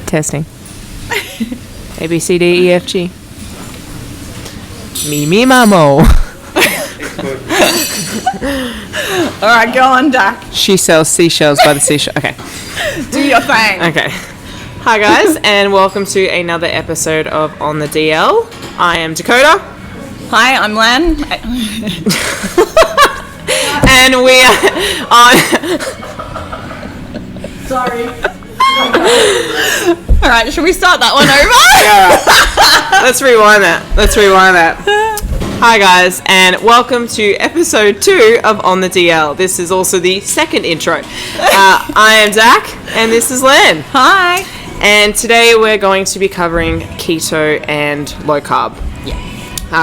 Testing. A, B, C, D, E, F, G. Me, mamo. All right, go on, Dak. She sells seashells by the seashore. Okay. Do your thing. Okay. Hi, guys, and welcome to another episode of On the DL. I am Dakota. Hi, I'm Len. And we are on... Sorry. All right, should we start that one over? Yeah, right. Let's rewind that. Hi, guys, and welcome to episode 2 of On the DL. This is also the second intro. I am Zach, and this is Len. Hi. And today we're going to be covering keto and low carb. Yeah.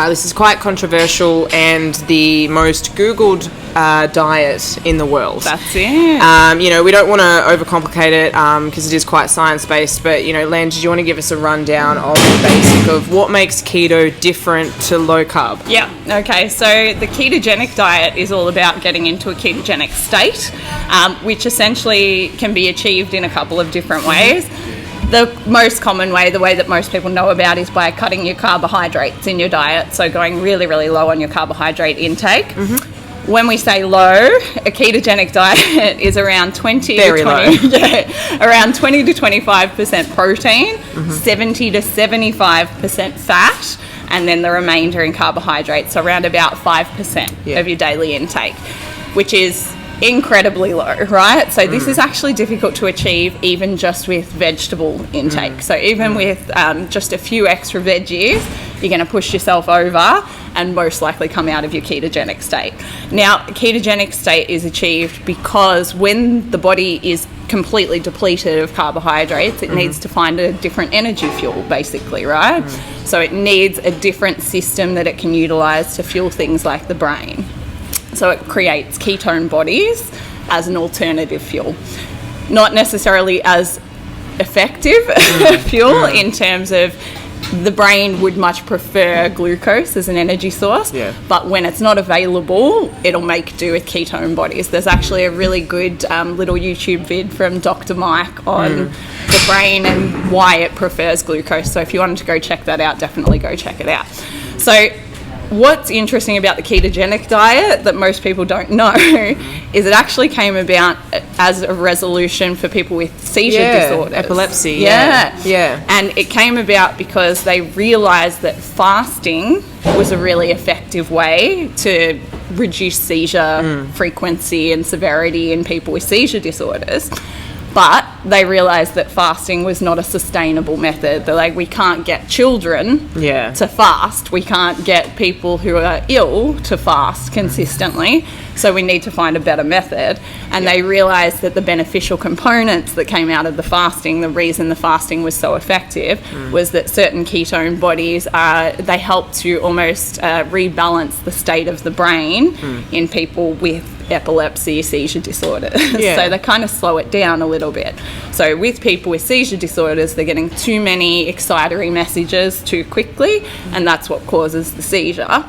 This is quite controversial and the most Googled diet in the world. That's it. We don't want to overcomplicate it because it is quite science-based, but, Len, did you want to give us a rundown of the basic of what makes keto different to low carb? Yeah, okay, so the ketogenic diet is all about getting into a ketogenic state, which essentially can be achieved in a couple of different ways. The most common way, the way that most people know about, is by cutting your carbohydrates in your diet, so going really, really low on your carbohydrate intake. Mm-hmm. When we say low, a ketogenic diet is around 20 to 25% protein, 70 to 75% fat, and then the remainder in carbohydrates, so around about 5% of your daily intake, which is incredibly low, right? So this is actually difficult to achieve even just with vegetable intake. So even with just a few extra veggies, you're going to push yourself over and most likely come out of your ketogenic state. Now, a ketogenic state is achieved because when the body is completely depleted of carbohydrates, it needs to find a different energy fuel, basically, right? So it needs a different system that it can utilize to fuel things like the brain. So it creates ketone bodies as an alternative fuel. Not necessarily as effective fuel in terms of the brain would much prefer glucose as an energy source, but when it's not available, it'll make do with ketone bodies. There's actually a really good little YouTube vid from Dr. Mike on the brain and why it prefers glucose. So if you wanted to go check that out, definitely go check it out. So what's interesting about the ketogenic diet that most people don't know is it actually came about as a resolution for people with seizure disorders. Epilepsy. Yeah. And it came about because they realised that fasting was a really effective way to reduce seizure frequency and severity in people with seizure disorders. But they realised that fasting was not a sustainable method. They're like, we can't get children to fast. We can't get people who are ill to fast consistently. So we need to find a better method. And they realised that the beneficial components that came out of the fasting, the reason the fasting was so effective, was that certain ketone bodies, they help to almost rebalance the state of the brain in people with epilepsy, seizure disorders. So they kind of slow it down a little bit. So with people with seizure disorders, they're getting too many excitatory messages too quickly, and that's what causes the seizure.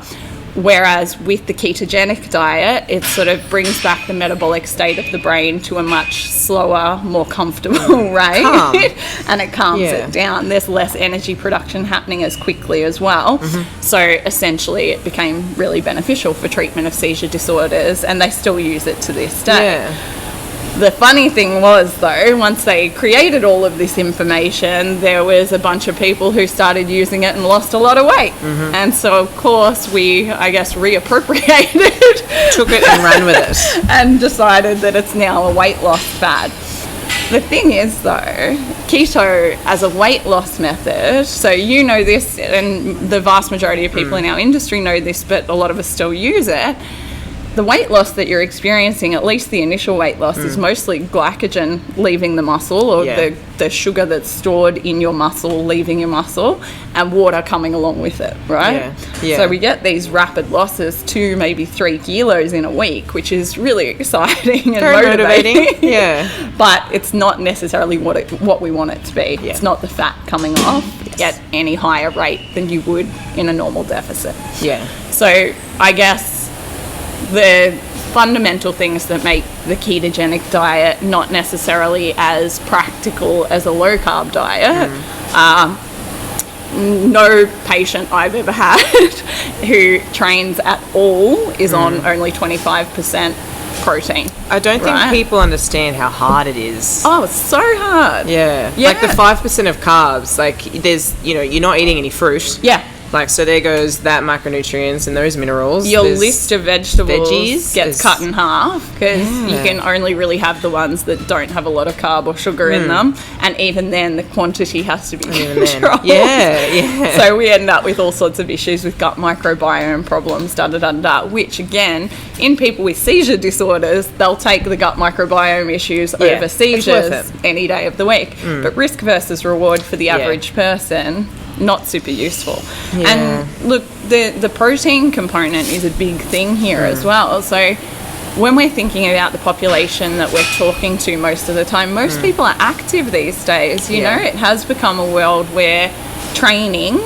Whereas with the ketogenic diet, it sort of brings back the metabolic state of the brain to a much slower, more comfortable rate. And it calms it down. There's less energy production happening as quickly as well. So essentially it became really beneficial for treatment of seizure disorders, and they still use it to this day. The funny thing was, though, once they created all of this information, there was a bunch of people who started using it and lost a lot of weight. And so, of course, we, I guess, reappropriated. Took it and ran with it. And decided that it's now a weight loss fad. The thing is, though, keto as a weight loss method, so you know this, and the vast majority of people in our industry know this, but a lot of us still use it. The weight loss that you're experiencing, at least the initial weight loss, is mostly glycogen leaving the muscle, or the sugar that's stored in your muscle leaving your muscle, and water coming along with it, right? So we get these rapid losses, 2, maybe 3 kilos in a week, which is really exciting and very motivating. But it's not necessarily what we want it to be. It's not the fat coming off at any higher rate than you would in a normal deficit. So I guess the fundamental things that make the ketogenic diet not necessarily as practical as a low carb diet. No patient I've ever had who trains at all is on only 25% protein. I don't think people understand how hard it is. Oh, it's so hard. Yeah. Like the 5% of carbs, like there's, you're not eating any fruit. Yeah. Like, so there goes that macronutrients and those minerals. Your list of vegetables veggies gets cut in half because you can only really have the ones that don't have a lot of carb or sugar in them. And even then, the quantity has to be controlled. Yeah. So we end up with all sorts of issues with gut microbiome problems, which again, in people with seizure disorders, they'll take the gut microbiome issues over seizures any day of the week. But risk versus reward for the average person, not super useful. And look, the protein component is a big thing here as well. So when we're thinking about the population that we're talking to most of the time, most people are active these days. You know, it has become a world where training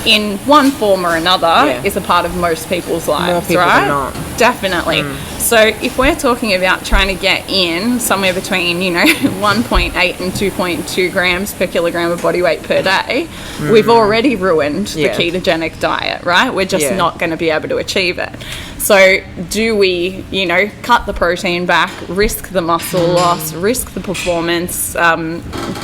in one form or another is a part of most people's lives. More people than not. Definitely. So if we're talking about trying to get in somewhere between, 1.8 and 2.2 grams per kilogram of body weight per day, we've already ruined the ketogenic diet, right? We're just not going to be able to achieve it. So do we, cut the protein back, risk the muscle loss, risk the performance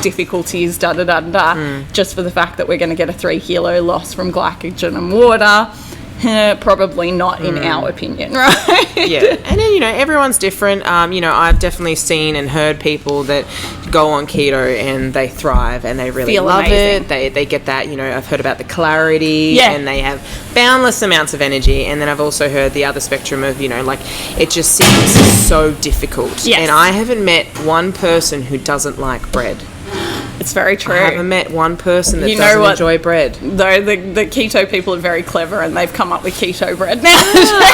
difficulties, just for the fact that we're going to get a 3 kilo loss from glycogen and water? Probably not, in our opinion, right? Yeah, and then everyone's different. I've definitely seen and heard people that go on keto and they thrive and they really feel love amazing. it. They get that. I've heard about the clarity, and they have boundless amounts of energy. And then I've also heard the other spectrum of it just seems so difficult. Yes. And I haven't met one person who doesn't like bread. It's very true. I haven't met one person that doesn't enjoy bread. Though the keto people are very clever and they've come up with keto bread now.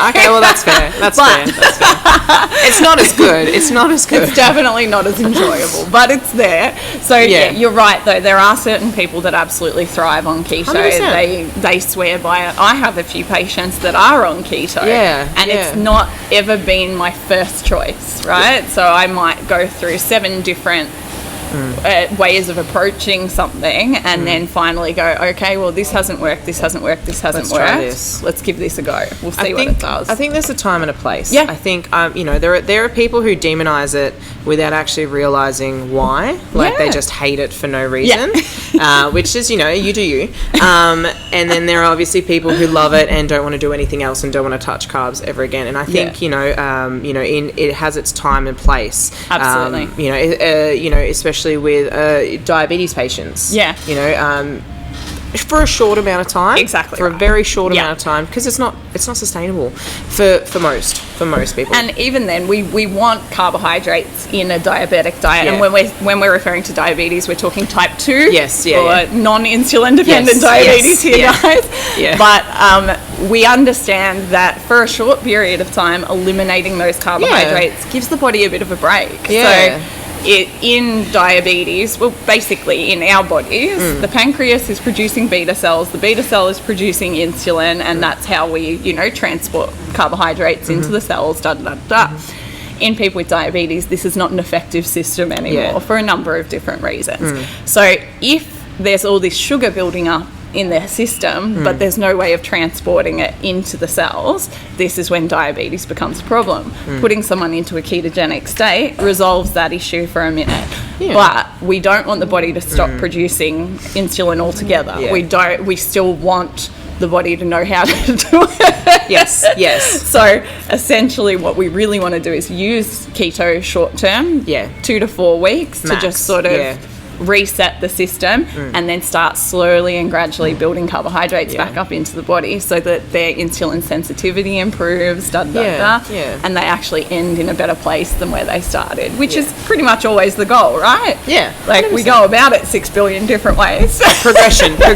Okay, well that's fair. That's fair. It's not as good. It's definitely not as enjoyable, but it's there. So you're right though. There are certain people that absolutely thrive on keto. 100%. They swear by it. I have a few patients that are on keto. And it's not ever been my first choice, right? So I might go through 7 different ways of approaching something and then finally go, okay, well this hasn't worked, this hasn't worked. Try this. Let's give this a go. We'll see what it does. I think there's a time and a place. Yeah. I think there are people who demonize it without actually realizing why. Like they just hate it for no reason. Which is, you do you. And then there are obviously people who love it and don't want to do anything else and don't want to touch carbs ever again. And I think it has its time and place. Absolutely. Especially with diabetes patients. For a short amount of time. Exactly. For a very short amount of time, because it's not sustainable for most people. And even then, we want carbohydrates in a diabetic diet. And when we're referring to diabetes, we're talking type 2 or non-insulin dependent diabetes here, guys. Yeah. But we understand that for a short period of time, eliminating those carbohydrates gives the body a bit of a break. Yeah. So in diabetes, well, basically in our bodies, the pancreas is producing beta cells, the beta cell is producing insulin, and that's how we, transport carbohydrates into the cells, In people with diabetes, this is not an effective system anymore for a number of different reasons. So if there's all this sugar building up in their system, but there's no way of transporting it into the cells, this is when diabetes becomes a problem. Putting someone into a ketogenic state resolves that issue for a minute. But we don't want the body to stop producing insulin altogether. We still want the body to know how to do it. Yes. So essentially what we really want to do is use keto short term, 2 to 4 weeks, max, to just sort of reset the system and then start slowly and gradually building carbohydrates back up into the body so that their insulin sensitivity improves, and they actually end in a better place than where they started, which is pretty much always the goal, right? Yeah. Like 100%. We go about it 6 billion different ways. Progression. I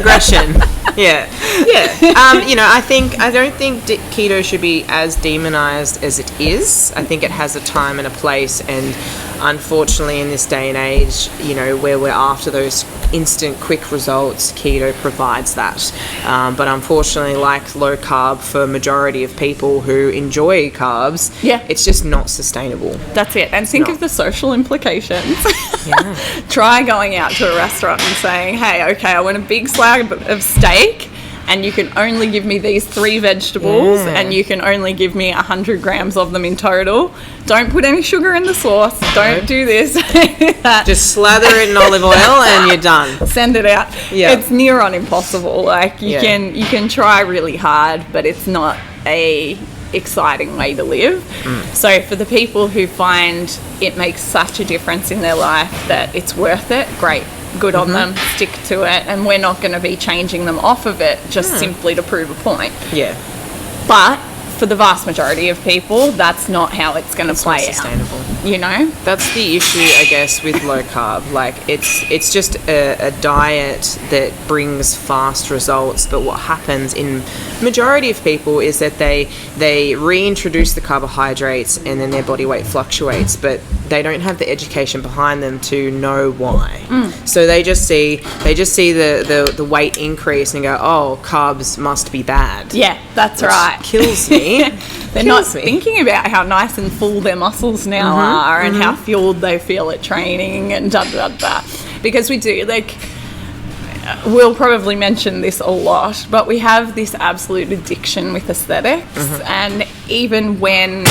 don't think keto should be as demonized as it is. I think it has a time and a place, and unfortunately in this day and age, where we're after those instant quick results, keto provides that. But unfortunately, like low carb, for majority of people who enjoy carbs, it's just not sustainable. That's it. And think of the social implications. Try going out to a restaurant and saying, hey, okay, I want a big slab of steak, and you can only give me these 3 vegetables, and you can only give me 100 grams of them in total. Don't put any sugar in the sauce. Don't do this. Just slather it in olive oil and you're done. Send it out. It's near on impossible. Like you can try really hard, but it's not a exciting way to live. So for the people who find it makes such a difference in their life that it's worth it, great. Good on them, stick to it, and we're not going to be changing them off of it just simply to prove a point. But for the vast majority of people, that's not how it's going to play out. You know? That's the issue, I guess, with low carb. Like, it's just a diet that brings fast results, but what happens in majority of people is that they reintroduce the carbohydrates and then their body weight fluctuates, but they don't have the education behind them to know why. So they just see the weight increase and go, oh, carbs must be bad. Yeah, that's right. Kills me. They're not thinking about how nice and full their muscles now are and how fueled they feel at training and da. Because we do, like, we'll probably mention this a lot, but we have this absolute addiction with aesthetics. And even when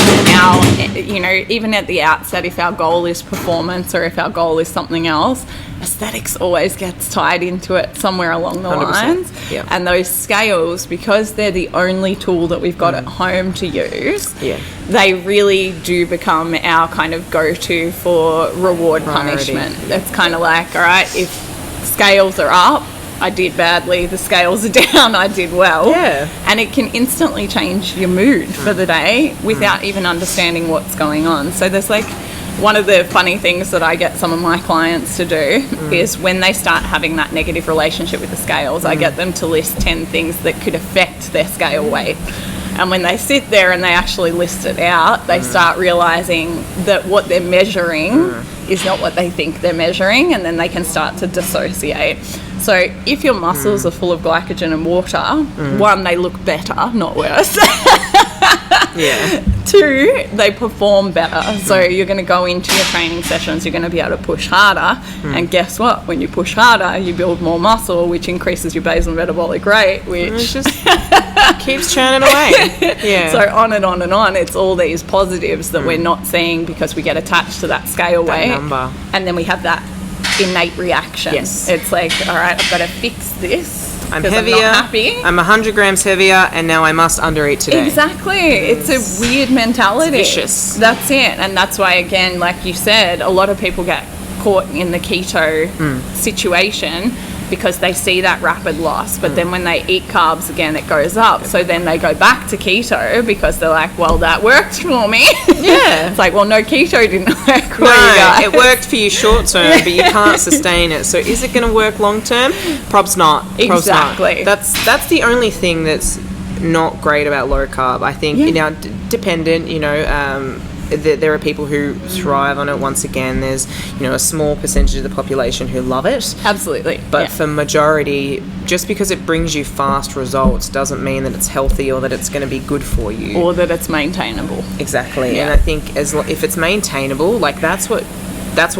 even at the outset, if our goal is performance or if our goal is something else, aesthetics always gets tied into it somewhere along the lines. And those scales, because they're the only tool that we've got at home to use, they really do become our kind of go-to for reward punishment. It's kind of like, all right, if scales are up, I did badly. The scales are down, I did well. And it can instantly change your mood for the day without even understanding what's going on. So there's like, one of the funny things that I get some of my clients to do is when they start having that negative relationship with the scales, I get them to list 10 things that could affect their scale weight. And when they sit there and they actually list it out, they start realizing that what they're measuring is not what they think they're measuring, and then they can start to dissociate. So if your muscles are full of glycogen and water, one, they look better, not worse. 2, they perform better. So you're going to go into your training sessions, you're going to be able to push harder. And guess what? When you push harder, you build more muscle, which increases your basal metabolic rate, which just keeps churning away. So on and on and on. It's all these positives that we're not seeing because we get attached to that scale weight. Number. And then we have that innate reaction. It's like, all right, I've got to fix this. I'm heavier. I'm not happy. I'm 100 grams heavier, and now I must undereat today. Exactly. It's a weird mentality. It's vicious. That's it. And that's why, again, like you said, a lot of people get caught in the keto situation because they see that rapid loss, but then when they eat carbs again, it goes up. So then they go back to keto because they're like, well, that worked for me. It's like, well, no, keto didn't work for you guys. It worked for you short term, but you can't sustain it. So is it going to work long term? Probs not. Exactly. That's the only thing that's not great about low carb. I think dependent, there are people who thrive on it. Once again, there's a small percentage of the population who love it. Absolutely. But for majority, just because it brings you fast results doesn't mean that it's healthy or that it's going to be good for you, or that it's maintainable. Exactly. And I think if it's maintainable, like that's what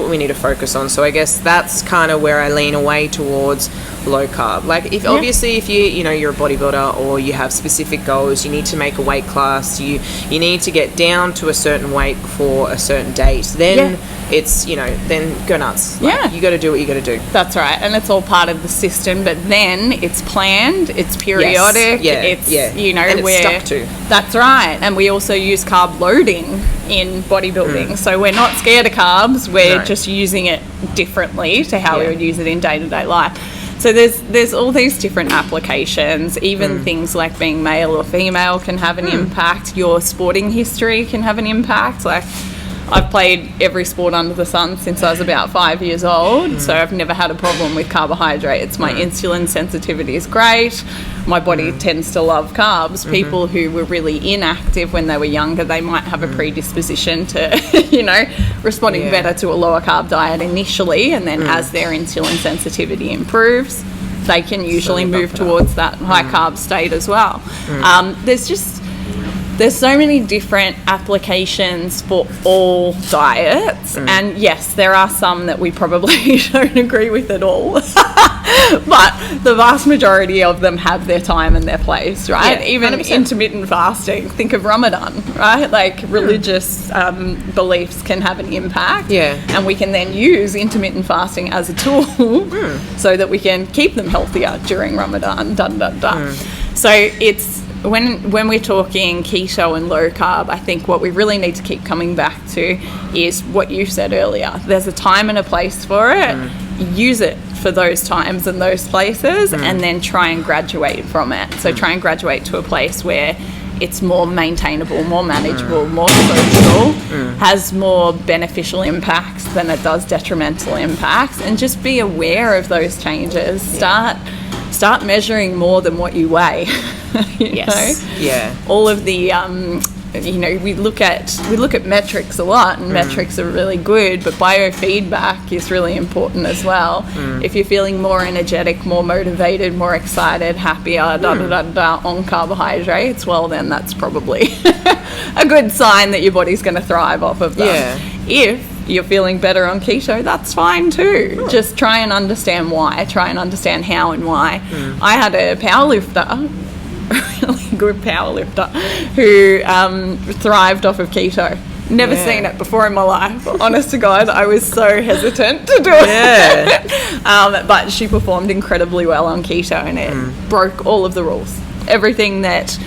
we need to focus on. So I guess that's kind of where I lean away towards low carb. Like obviously if you're a bodybuilder or you have specific goals, you need to make a weight class, you need to get down to a certain weight before a certain date, then it's then go nuts. You got to do what you got to do. That's right. And it's all part of the system, but then it's planned, it's periodic, it's and it's stuck to. That's right. And we also use carb loading in bodybuilding, so we're not scared of carbs, we're just using it differently to how we would use it in day-to-day life. So there's all these different applications. Even things like being male or female can have an impact. Your sporting history can have an impact. Like I've played every sport under the sun since I was about 5 years old, so I've never had a problem with carbohydrates. My insulin sensitivity is great. My body tends to love carbs. People who were really inactive when they were younger, they might have a predisposition to, responding better to a lower carb diet initially, and then as their insulin sensitivity improves, they can usually move towards that high carb state as well. There's so many different applications for all diets, and yes, there are some that we probably don't agree with at all, but the vast majority of them have their time and their place, right? Yeah, even 100%. intermittent fasting, think of Ramadan, right? Like religious beliefs can have an impact, and we can then use intermittent fasting as a tool so that we can keep them healthier during Ramadan. So it's when we're talking keto and low carb, I think what we really need to keep coming back to is what you said earlier. There's a time and a place for it. Use it for those times and those places, and then try and graduate from it. So try and graduate to a place where it's more maintainable, more manageable, more social, has more beneficial impacts than it does detrimental impacts, and just be aware of those changes. Start measuring more than what you weigh. you know? Yeah. All of the we look at metrics a lot, and metrics are really good, but biofeedback is really important as well. If you're feeling more energetic, more motivated, more excited, happier, on carbohydrates, well, then that's probably a good sign that your body's going to thrive off of them. If you're feeling better on keto, that's fine too. Just try and understand why. Try and understand how and why. I had a powerlifter, a really good powerlifter, who thrived off of keto. Never seen it before in my life. Honest to God, I was so hesitant to do it. But she performed incredibly well on keto, and it broke all of the rules. Everything that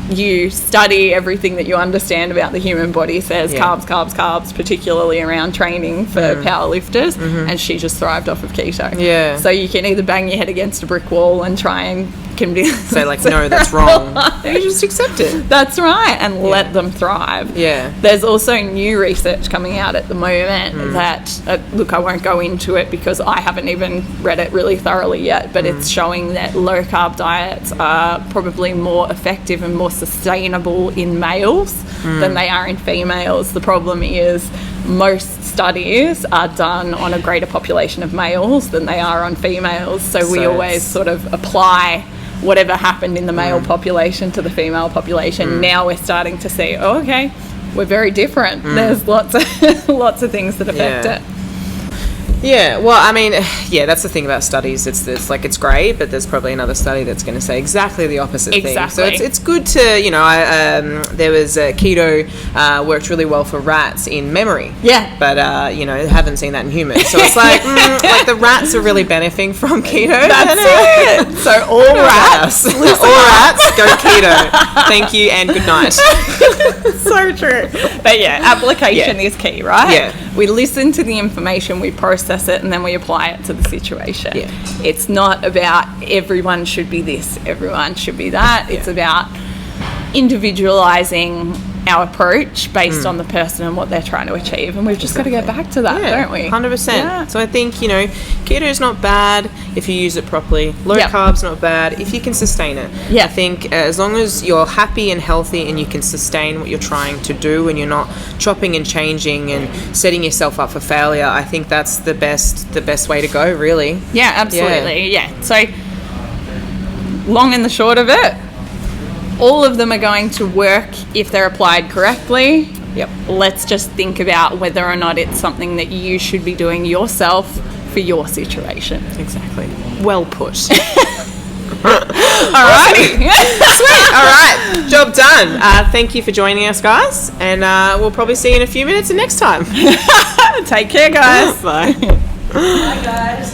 you study, everything that you understand about the human body says carbs, particularly around training for powerlifters, and she just thrived off of keto. So you can either bang your head against a brick wall and try and convince say like, no, that's wrong. You just accept it. That's right, and let them thrive. There's also new research coming out at the moment that look, I won't go into it because I haven't even read it really thoroughly yet, but it's showing that low carb diets are probably more effective and more sustainable in males than they are in females. The problem is most studies are done on a greater population of males than they are on females, so we always sort of apply whatever happened in the male population to the female population. Now we're starting to see, okay, we're very different. There's lots of things that affect it. Yeah, well, I mean, that's the thing about studies. It's like, it's great, but there's probably another study that's going to say exactly the opposite thing. So it's good to, there was keto worked really well for rats in memory. But, haven't seen that in humans. So it's like, like the rats are really benefiting from keto. That's it. So all rats. All rats, go keto. Thank you and good night. So true. But application is key, right? We listen to the information, we process it, and then we apply it to the situation. It's not about everyone should be this, everyone should be that. It's about individualizing our approach based on the person and what they're trying to achieve, and we've just got to get back to that, don't we? 100%. So I think keto is not bad if you use it properly. Low carb's not bad if you can sustain it. I think as long as you're happy and healthy and you can sustain what you're trying to do and you're not chopping and changing and setting yourself up for failure, I think that's the best way to go, really. Absolutely. So long and the short of it, all of them are going to work if they're applied correctly. Let's just think about whether or not it's something that you should be doing yourself for your situation. Exactly. Well put. Alrighty. Sweet. All right. Job done. Thank you for joining us, guys. And we'll probably see you in a few minutes and next time. Take care, guys. Bye. Bye, guys.